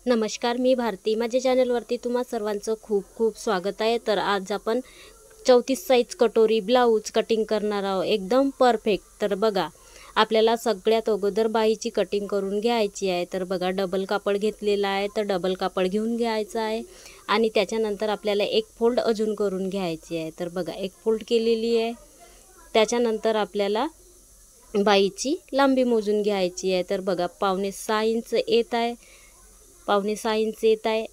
नमस्कार, मी भारती. माझ्या चॅनलवरती तुम्हा सर्वांचं खूप खूप स्वागत आहे. तर आज आपण 34 साईज कटोरी ब्लाऊज कटिंग करणार आहोत, एकदम परफेक्ट. तर बघा, आपल्याला सगळ्यात अगोदर बाहीची कटिंग करून घ्यायची आहे. तर बघा, डबल कापड घेतलेला आहे, तर डबल कापड घेऊन घ्यायचं आहे आणि त्याच्यानंतर आपल्याला एक फोल्ड अजून करून घ्यायची आहे. तर बघा, एक फोल्ड केलेली आहे. त्याच्यानंतर आपल्याला बाहीची लांबी मोजून घ्यायची आहे. तर बघा, 5.5 इंच येत आहे, 5.5 इंच येत आहे.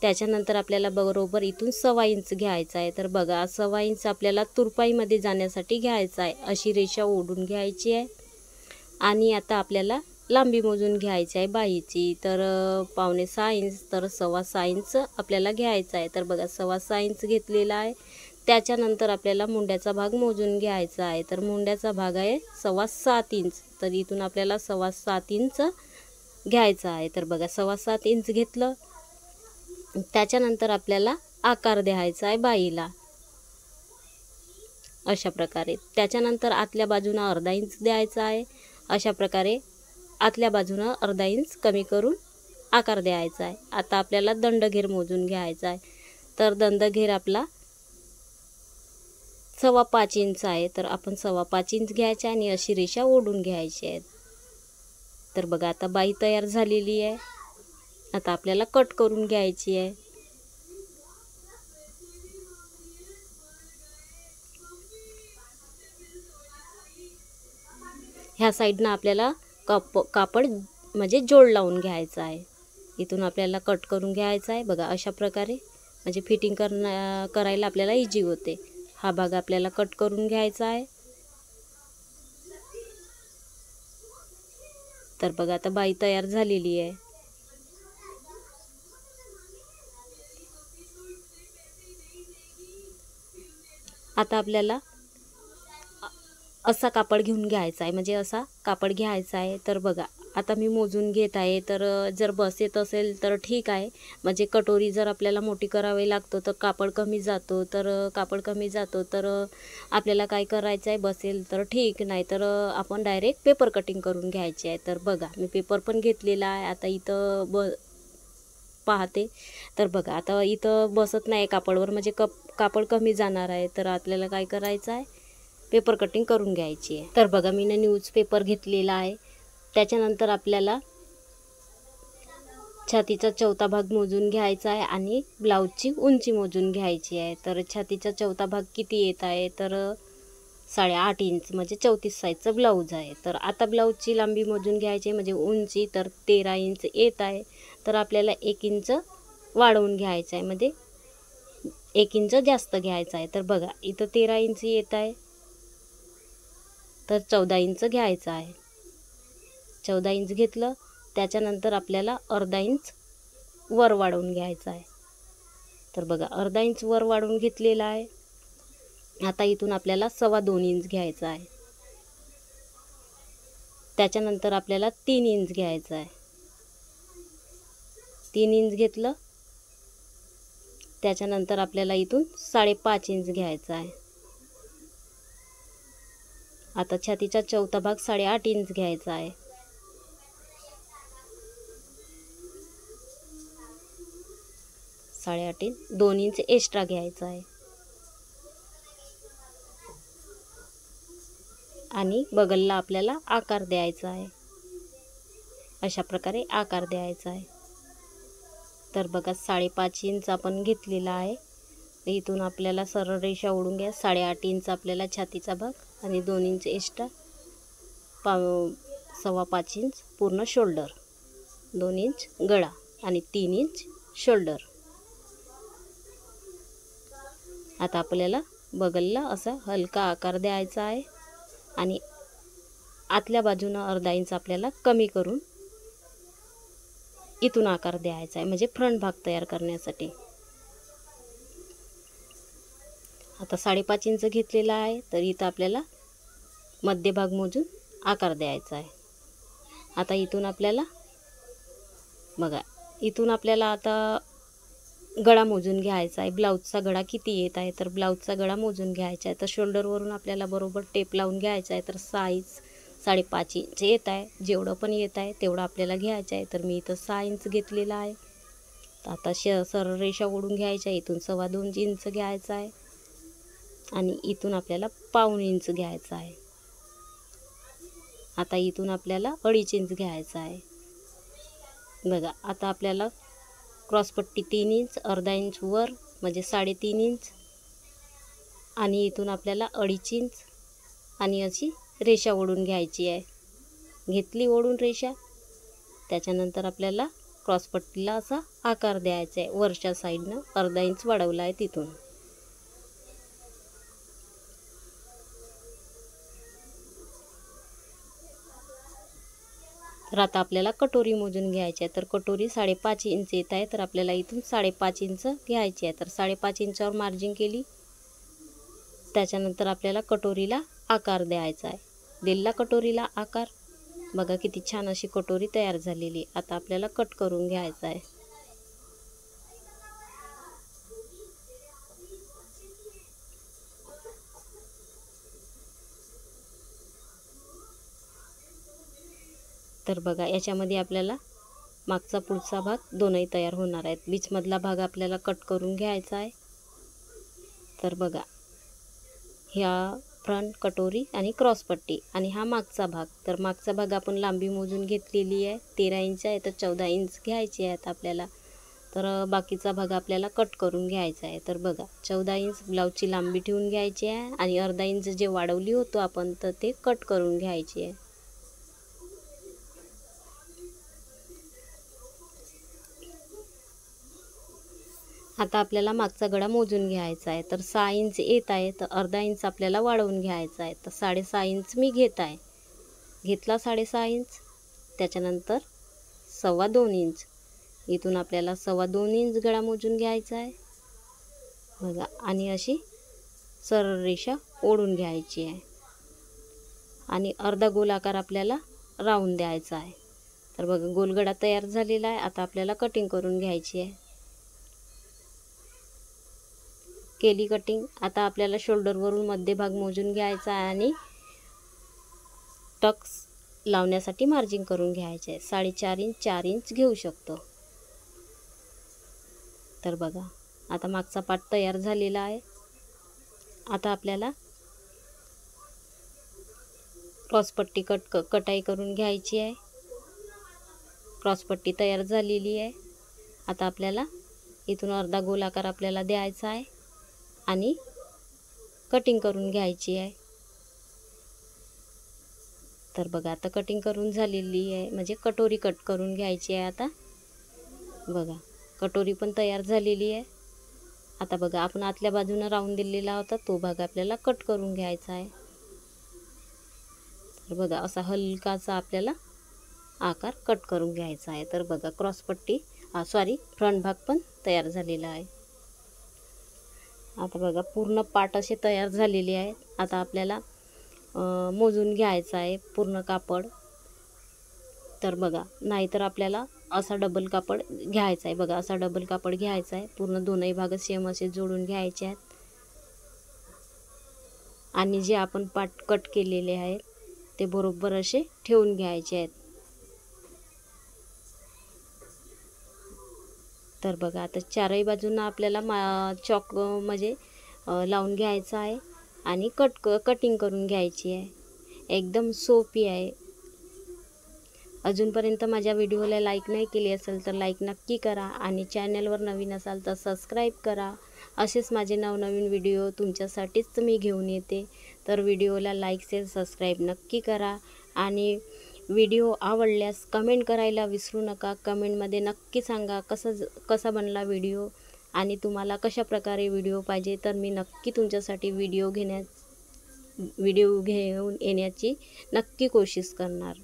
त्याच्यानंतर आपल्याला बरोबर इथून 1.25 इंच घ्यायचा आहे. तर बघा, 1.25 इंच आपल्याला तुरपाईमध्ये जाण्यासाठी घ्यायचा आहे. अशी रेषा ओढून घ्यायची आहे आणि आता आपल्याला लांबी मोजून घ्यायची आहे बाहीची. तर 5.5 इंच तर 6.25 इंच आपल्याला घ्यायचा आहे. तर बघा, 6.25 इंच घेतलेला आहे. त्याच्यानंतर आपल्याला मुंड्याचा भाग मोजून घ्यायचा आहे. तर मुंड्याचा भाग आहे 7.25 इंच. तर इथून आपल्याला 7.25 इंच घ्यायचा आहे. तर बघा, 7.25 इंच घेतलं. त्याच्यानंतर आपल्याला आकार द्यायचा आहे बाहीला अशा प्रकारे. त्याच्यानंतर आतल्या बाजूनं अर्धा इंच द्यायचा आहे. अशा प्रकारे आतल्या बाजूनं अर्धा इंच कमी करून आकार द्यायचा आहे. आता आपल्याला दंडघेर मोजून घ्यायचा आहे. तर दंडघेर आपला 5.25 इंच आहे. तर आपण 5.25 इंच घ्यायचा आणि अशी रेषा ओढून घ्यायची आहे. तर बघा, आता बाही तयार झालेली आहे. आता आपल्याला कट करून घ्यायची आहे. ह्या साईडनं आपल्याला कापड म्हणजे जोड लावून घ्यायचा आहे. इथून आपल्याला कट करून घ्यायचा आहे. बघा, अशा प्रकारे म्हणजे फिटिंग करायला आपल्याला इजी होते. हा भाग आपल्याला कट करून घ्यायचा आहे. तर बघा, आता बाही तयार झालेली आहे. आता आपल्याला असा कापड घेऊन घ्यायचा आहे, म्हणजे असा कापड घ्यायचा आहे. तर बघा, आता मी मोजून घेत आहे. तर जर बसत असेल तर ठीक आहे, म्हणजे कटोरी जर आपल्याला मोठी करावी लागतो तर कापड कमी जातो. तर आपल्याला काय करायचं आहे, बसेल तर ठीक, नाही तर आपण डायरेक्ट पेपर कटिंग करून घ्यायची आहे. तर बघा, मी पेपर पण घेतलेला आहे. आता इथं पाहते. तर बघा, आता इथं बसत नाही कापडवर, म्हणजे कापड कमी जाणार आहे. तर आपल्याला काय करायचं आहे, पेपर कटिंग करून घ्यायची आहे. तर बघा, मी न्यूजपेपर घेतलेला आहे. त्याच्यानंतर आपल्याला छातीचा चौथा भाग मोजून घ्यायचा आहे आणि ब्लाऊजची उंची मोजून घ्यायची आहे. तर छातीचा चौथा भाग किती येत आहे, तर 8.5 इंच, म्हणजे 34 साईजचं ब्लाऊज आहे. तर आता ब्लाऊजची लांबी मोजून घ्यायची, म्हणजे उंची तर 13 इंच येत आहे. तर आपल्याला 1 इंच वाढवून घ्यायचं आहे, म्हणजे 1 इंच जास्त घ्यायचं आहे. तर बघा, इथं 13 इंच येत आहे, तर 14 इंच घ्यायचं आहे. 14 इंच घेतलं. त्याच्यानंतर आपल्याला अर्धा इंच वर वाढवून घ्यायचं आहे. तर बघा, अर्धा इंच वर वाढवून घेतलेला आहे. आता इथून आपल्याला 2.25 इंच घ्यायचं आहे. त्याच्यानंतर आपल्याला 3 इंच घ्यायचं आहे. 3 इंच घेतलं. त्याच्यानंतर आपल्याला इथून 5.5 इंच घ्यायचं आहे. आता छातीचा चौथा भाग 8.5 इंच घ्यायचा आहे. 8.5 इंच, 2 इंच एक्स्ट्रा घ्यायचा आहे आणि बगलला आपल्याला आकार द्यायचा आहे. अशा प्रकारे आकार द्यायचा आहे. तर बघा, 5.5 इंच आपण घेतलेला आहे. इथून आपल्याला सरळ रेषा ओढून घ्या. 8.5 इंच आपल्याला छातीचा भाग आणि 2 इंच एक्स्ट्रा 5.25 इंच पूर्ण शोल्डर, 2 इंच गळा आणि 3 इंच शोल्डर. आता आपल्याला बगलला असा हलका आकार द्यायचा आहे आणि आतल्या बाजूनं अर्धा इंच आपल्याला कमी करून इथून आकार द्यायचा आहे, म्हणजे फ्रंट भाग तयार करण्यासाठी. आता 5.5 इंच घेतलेला आहे. तर इथं आपल्याला मध्यभाग मोजून आकार द्यायचा आहे. आता इथून आपल्याला बघा, इथून आपल्याला आता गळा मोजून घ्यायचा आहे. ब्लाऊजचा गळा किती येत आहे, तर ब्लाऊजचा गळा मोजून घ्यायचा आहे. तर शोल्डरवरून आपल्याला बरोबर टेप लावून घ्यायचा आहे. तर 5.5 इंच येत आहे. जेवढं पण येत आहे तेवढं आपल्याला घ्यायचं आहे. तर मी इथं 6 इंच घेतलेला आहे. तर आता सरळ रेषा ओढून घ्यायच्या. इथून 2.25 इंच घ्यायचा आहे आणि इथून आपल्याला 1.25 इंच घ्यायचा आहे. आता इथून आपल्याला 2.5 इंच घ्यायचा आहे. बघा आता आपल्याला क्रॉसपट्टी 3 इंच, अर्धा इंच वर म्हणजे 3.5 इंच आणि इथून आपल्याला 2.5 इंच आणि अशी रेषा ओढून घ्यायची आहे. घेतली ओढून रेषा, त्याच्यानंतर आपल्याला क्रॉसपट्टीला असा आकार द्यायचा आहे. वरच्या साईडनं अर्धा इंच वाढवला आहे तिथून. तर आता आपल्याला कटोरी मोजून घ्यायची आहे. तर कटोरी 5.5 इंच येत आहे, तर आपल्याला इथून 5.5 इंच घ्यायची आहे. तर 5.5 इंचावर मार्जिन केली. त्याच्यानंतर आपल्याला कटोरीला आकार द्यायचा आहे. दिला कटोरीला आकार. बघा किती छान अशी कटोरी तयार झालेली. आता आपल्याला कट करून घ्यायचा आहे. तर बघा याच्यामध्ये आपल्याला मागचा पुढचा भाग दोनही तयार होणार आहेत. बीचमधला भाग आपल्याला कट करून घ्यायचा आहे. तर बघा ह्या फ्रंट कटोरी आणि क्रॉसपट्टी आणि हा मागचा भाग. तर मागचा भाग आपण लांबी मोजून घेतलेली आहे 13 इंच आहे, तर 14 इंच घ्यायची आहेत आपल्याला. तर बाकीचा भाग आपल्याला कट करून घ्यायचा आहे. तर बघा 14 इंच ब्लाऊजची लांबी ठेवून घ्यायची आहे आणि अर्धा इंच जे वाढवली होतो आपण तर ते कट करून घ्यायची आहे. आता आपल्याला मागचा गळा मोजून घ्यायचा आहे. तर 6 इंच येत आहे, तर अर्धा इंच आपल्याला वाढवून घ्यायचा आहे. तर 6.5 इंच मी घेत आहे. घेतला 6.5 इंच. त्याच्यानंतर 2.25 इंच. इथून आपल्याला 2.25 इंच गळा मोजून घ्यायचा आहे. बघा आणि अशी सरळ रेषा ओढून घ्यायची आहे आणि अर्धा गोलाकार आपल्याला राऊंड द्यायचा आहे. तर बघा गोलगडा तयार झालेला आहे. आता आपल्याला कटिंग करून घ्यायची आहे. केली कटिंग. आता आपल्याला शोल्डरवरून मध्यभाग मोजून घ्यायचा आहे आणि टक्स लावण्यासाठी मार्जिन करून घ्यायचे आहे. 4.5 इंच 4 इंच घेऊ शकतो. तर बघा आता मागचा पार्ट तयार झालेला आहे. आता आपल्याला क्रॉसपट्टी कटाई करून घ्यायची आहे. क्रॉसपट्टी तयार झालेली आहे. आता आपल्याला इथून अर्धा गोलाकार आपल्याला द्यायचा आहे आणि कटिंग करून घ्यायची आहे. तर बघा आता कटिंग करून झालेली आहे, म्हणजे कटोरी कट करून घ्यायची आहे. आता बघा कटोरी पण तयार झालेली आहे. आता बघा आपण आतल्या बाजूनं राऊंड दिलेला होता तो भाग आपल्याला कट करून घ्यायचा आहे. तर बघा असा हलकासा आपल्याला आकार कट करून घ्यायचा आहे. तर बघा क्रॉसपट्टी फ्रंट भाग पण तयार झालेला आहे. आता बघा पूर्ण पाट असे तयार झालेले आहेत. आता आपल्याला मोजून घ्यायचं आहे पूर्ण कापड. तर बघा नाहीतर आपल्याला असा डबल कापड घ्यायचा आहे. बघा असा डबल कापड घ्यायचा आहे. पूर्ण दोनही भाग सेम असे जोडून घ्यायचे आहेत आणि जे आपण पाट कट केलेले आहेत ते बरोबर असे ठेवून घ्यायचे आहेत. तर बघा आता चारही बाजूंना आपल्याला चॉक म्हणजे लावून घ्यायचा आहे आणि कटिंग करून घ्यायची आहे. एकदम सोपी आहे. अजूनपर्यंत माझ्या व्हिडिओला लाईक नाही केली असेल तर लाईक नक्की करा आणि चॅनलवर नवीन असाल तर सबस्क्राईब करा. असेच माझे नवनवीन व्हिडिओ तुमच्यासाठीच मी घेऊन येते. तर व्हिडिओला लाईक शेअर सबस्क्राईब नक्की करा आणि व्हिडिओ आवडल्यास कमेंट करायला विसरू नका. कमेंटमध्ये नक्की सांगा कसा बनला व्हिडिओ आणि तुम्हाला कशा प्रकारे व्हिडिओ पाहिजे. तर मी नक्की तुमच्यासाठी व्हिडिओ घेऊन येण्याची नक्की कोशिश करणार.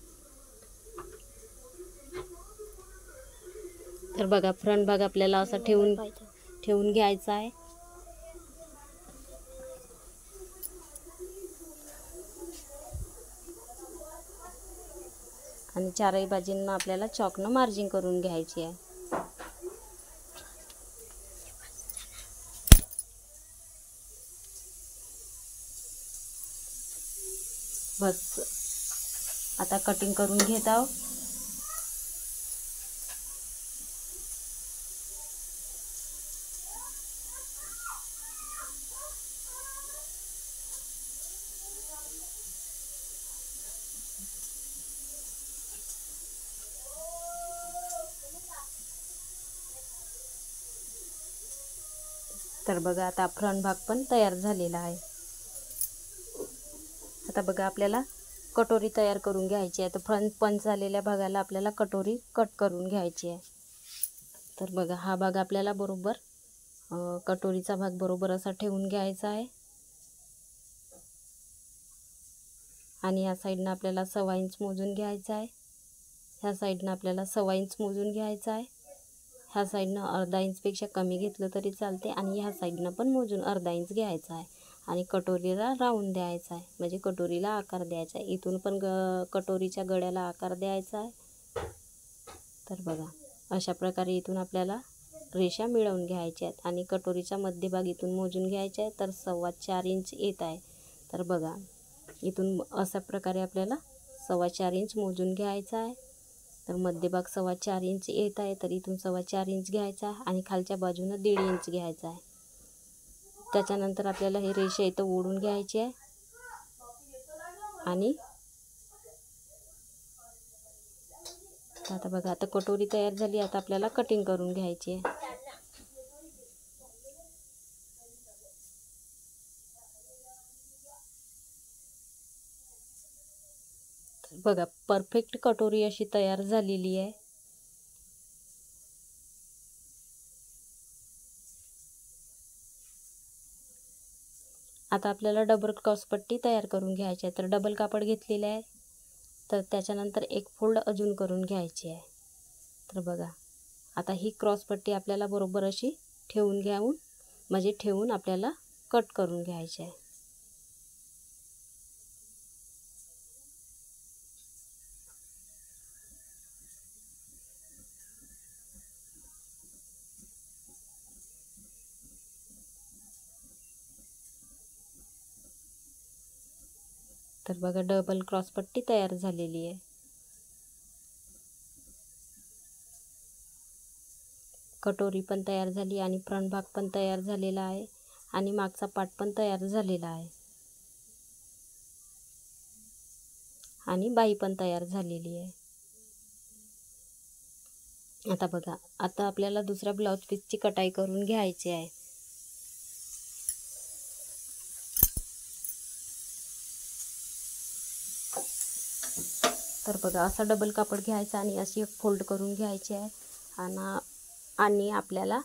तर बघा फ्रंट भाग आपल्याला असा ठेवून घ्यायचा आहे. आणि चारही बाजूंना आपल्याला चॉकनं मार्जिन करून घ्यायची आहे. बस आता कटिंग करून घेत आहोत. तर बघा आता फ्रंट भाग पण तयार झालेला आहे. आता बघा आपल्याला कटोरी तयार करून घ्यायची आहे. तर फ्रंट पंच झालेल्या भागाला आपल्याला कटोरी कट करून घ्यायची आहे. तर बघा हा भाग आपल्याला बरोबर कटोरीचा भाग बरोबर असा ठेवून घ्यायचा आहे. आणि या साईडनं आपल्याला 1.25 इंच मोजून घ्यायचा आहे. ह्या साईडनं आपल्याला 1.25 इंच मोजून घ्यायचा आहे. ह्या साईडनं अर्धा इंचपेक्षा कमी घेतलं तरी चालते आणि ह्या साईडनं पण मोजून अर्धा इंच घ्यायचा आहे. आणि कटोरीला राऊंड द्यायचा आहे, म्हणजे कटोरीला आकार द्यायचा आहे. इथून पण कटोरीच्या गळ्याला आकार द्यायचा आहे. तर बघा अशा प्रकारे इथून आपल्याला रेषा मिळवून घ्यायच्या आहेत. आणि कटोरीचा मध्यभाग इथून मोजून घ्यायचा आहे. तर 4.25 इंच येत आहे. तर बघा इथून अशा प्रकारे आपल्याला 4.25 इंच मोजून घ्यायचा आहे. तर मध्यभाग 4.25 इंच येत आहे. तर इथून 4.25 इंच घ्यायचा आहे आणि खालच्या बाजूनं 1.5 इंच घ्यायचा आहे. त्याच्यानंतर आपल्याला ही रेषा इथं ओढून घ्यायची आहे. आणि आता बघा आता कटोरी तयार झाली. आता आपल्याला कटिंग करून घ्यायची आहे. बघा परफेक्ट कटोरी अशी तयार झालेली आहे. आता आपल्याला डबल क्रॉसपट्टी तयार करून घ्यायची आहे. तर डबल कापड घेतलेले आहे. तर त्याच्यानंतर एक फोल्ड अजून करून घ्यायची आहे. तर बघा आता ही क्रॉसपट्टी आपल्याला बरोबर अशी ठेवून आपल्याला कट करून घ्यायची आहे. तर बघा डबल क्रॉसपट्टी तयार झालेली आहे. कटोरी पण तयार झाली आणि फ्रंट भाग पण तयार झालेला आहे आणि मागचा पार्ट पण तयार झालेला आहे आणि बाही पण तयार झालेली आहे. आता बघा आता आपल्याला दुसऱ्या ब्लाउज पीसची कटाई करून घ्यायची आहे. तर बघा असा डबल कापड घ्यायचा आणि अशी एक फोल्ड करून घ्यायची आहे आणि आपल्याला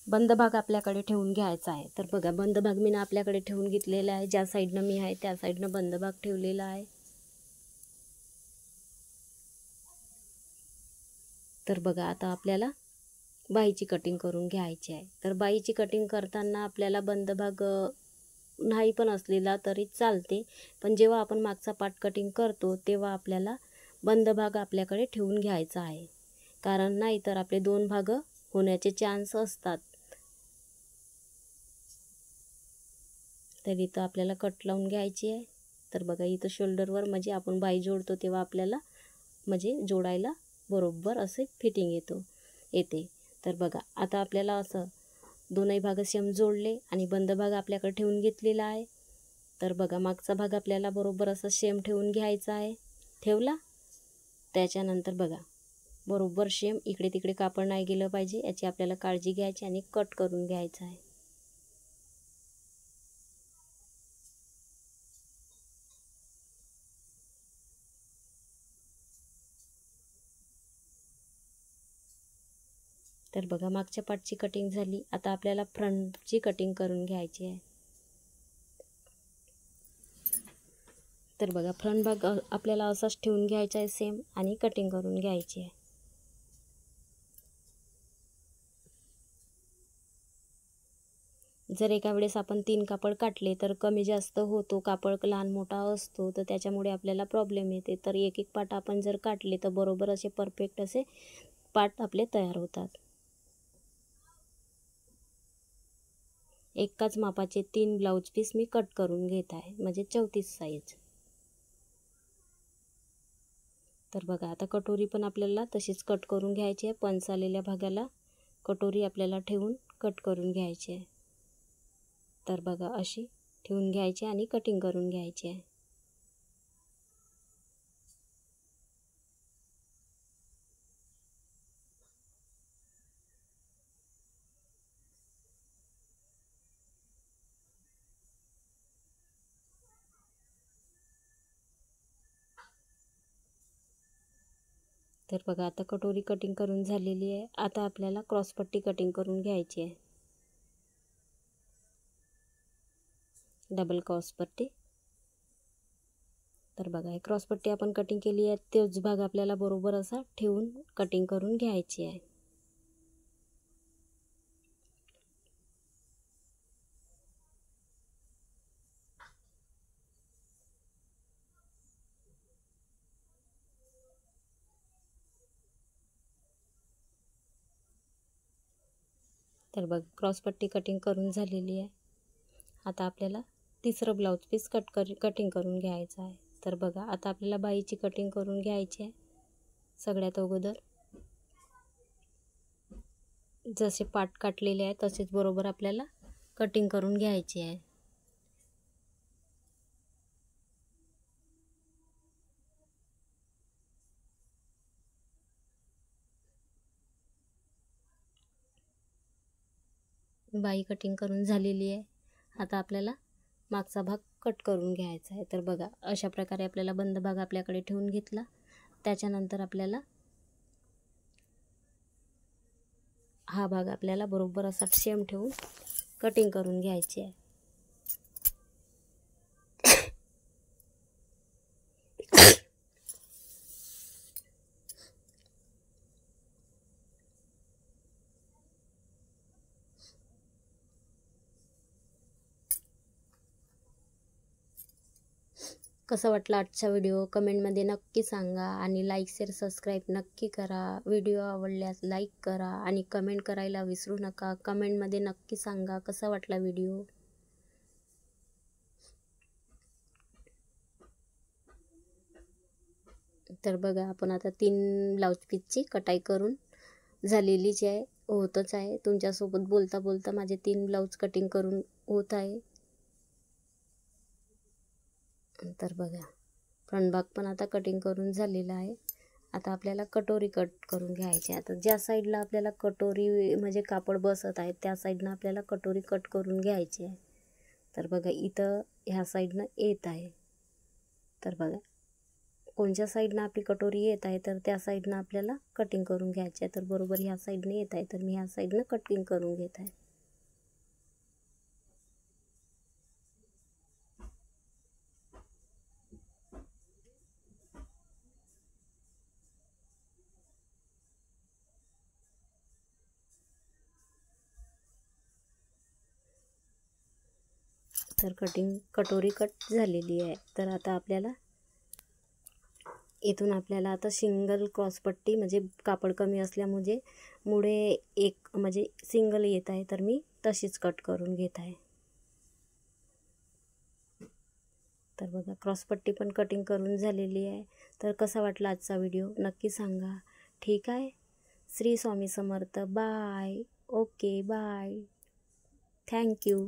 बंद भाग आपल्याकडे ठेवून घ्यायचा आहे. तर बघा बंद भाग मी आपल्याकडे ठेवून घेतलेला आहे. ज्या साईडनं मी आहे त्या साईडनं बंद भाग ठेवलेला आहे. तर बघा आता आपल्याला बाहीची कटिंग करून घ्यायची आहे. तर बाहीची कटिंग करताना आपल्याला बंद भाग नाही पण असलेला तरी चालते, पण जेव्हा आपण मागचा पार्ट कटिंग करतो तेव्हा आपल्याला बंद भाग आपल्याकडे ठेवून घ्यायचा आहे. कारण नाही तर आपले 2 भाग होण्याचे चान्स असतात. तर इथं आपल्याला कट लावून घ्यायची आहे. तर बघा इथं शोल्डरवर म्हणजे आपण बाही जोडतो तेव्हा आपल्याला म्हणजे जोडायला बरोबर असे फिटिंग येते. तर बघा आता आपल्याला असं दोनही भाग सेम जोडले आणि बंद भाग आपल्याकडे ठेवून घेतलेला आहे. तर बघा मागचा भाग आपल्याला बरोबर असं सेम ठेवून घ्यायचा आहे. ठेवला त्याच्यानंतर बघा बरोबर सेम इकडे तिकडे कापड नाही गेलं पाहिजे याची आपल्याला काळजी घ्यायची आणि कट करून घ्यायचा आहे. तर बघा मागच्या पार्टची कटिंग झाली. आता आपल्याला फ्रंटची कटिंग करून घ्यायची आहे. तर बघा फ्रंट भाग आपल्याला असाच ठेवून घ्यायचा आहे सेम आणि कटिंग करून घ्यायची आहे. जर एका वेळेस आपण 3 कापड काटले तर कमी जास्त होतो, कापड लहान मोठा असतो, तर त्याच्यामुळे आपल्याला प्रॉब्लेम येते. तर एक एक पार्ट आपण जर काटले तर बरोबर असे परफेक्ट असे पार्ट आपले तयार होतात. एकाच मापाचे 3 ब्लाऊज पीस मी कट करून घेत आहे, म्हणजे 34 साईज. तर बघा आता कटोरी पण आपल्याला तशीच कट करून घ्यायची आहे. पंच आलेल्या भागाला कटोरी आपल्याला ठेवून कट करून घ्यायची आहे. तर बघा अशी ठेवून घ्यायची आणि कटिंग करून घ्यायची आहे. तर बघा आता कटोरी कटिंग करून झालेली आहे. आता आपल्याला क्रॉसपट्टी कटिंग करून घ्यायची आहे, डबल क्रॉसपट्टी. तर बघा हे क्रॉसपट्टी आपण कटिंग केली आहे, तोच भाग आपल्याला बरोबर असा ठेवून कटिंग करून घ्यायची आहे. तर बघ क्रॉसपट्टी कटिंग करून झालेली आहे. आता आपल्याला तिसरं ब्लाऊज पीस कटिंग करून घ्यायचं आहे. तर बघा आता आपल्याला बाहीची कटिंग करून घ्यायची आहे. सगळ्यात अगोदर जसे पाट काटलेले आहे तसेच बरोबर आपल्याला कटिंग करून घ्यायची आहे. बाही कटिंग करून झालेली आहे. आता आपल्याला मागचा भाग कट करून घ्यायचा आहे. तर बघा अशा प्रकारे आपल्याला बंद भाग आपल्याकडे ठेवून घेतला. त्याच्यानंतर आपल्याला हा भाग आपल्याला बरोबर असा सेम ठेवून कटिंग करून घ्यायची आहे. कसा वाटला आजचा व्हिडिओ कमेंटमध्ये नक्की सांगा आणि लाईक शेअर सबस्क्राईब नक्की करा. व्हिडिओ आवडल्यास लाईक करा आणि कमेंट करायला विसरू नका. कमेंटमध्ये नक्की सांगा कसा वाटला व्हिडिओ. तर बघा आपण आता 3 ब्लाऊज पीसची कटाई करून झालेलीच आहे, होतच आहे. तुमच्यासोबत बोलता बोलता माझे 3 ब्लाऊज कटिंग करून होत आहे. तर बघा फ्रंट भाग पण आता कटिंग करून झालेला आहे. आता आपल्याला कटोरी कट करून घ्यायची. आता ज्या साईडला आपल्याला कटोरी म्हणजे कापड बसत आहे त्या साईडनं आपल्याला कटोरी कट करून घ्यायची आहे. तर बघा इथं ह्या साईडनं येत आहे. तर बघा कोणत्या साईडनं आपली कटोरी येत आहे तर त्या साईडनं आपल्याला कटिंग करून घ्यायची आहे. तर बरोबर ह्या साईडने येत आहे तर मी ह्या साईडनं कटिंग करून घेत आहे. तर कटोरी कट झालेली आहे. तर आता आपल्याला इथून आपल्याला आता सिंगल क्रॉसपट्टी म्हणजे कापड कमी असल्यामुळे एक म्हणजे सिंगल येत आहे तर मी तशीच कट करून घेत आहे. तर बघा क्रॉसपट्टी पण कटिंग करून झालेली आहे. तर कसा वाटला आजचा व्हिडिओ नक्की सांगा. ठीक आहे. Shri Swami Samarth. Bye. Okay bye. Thank you.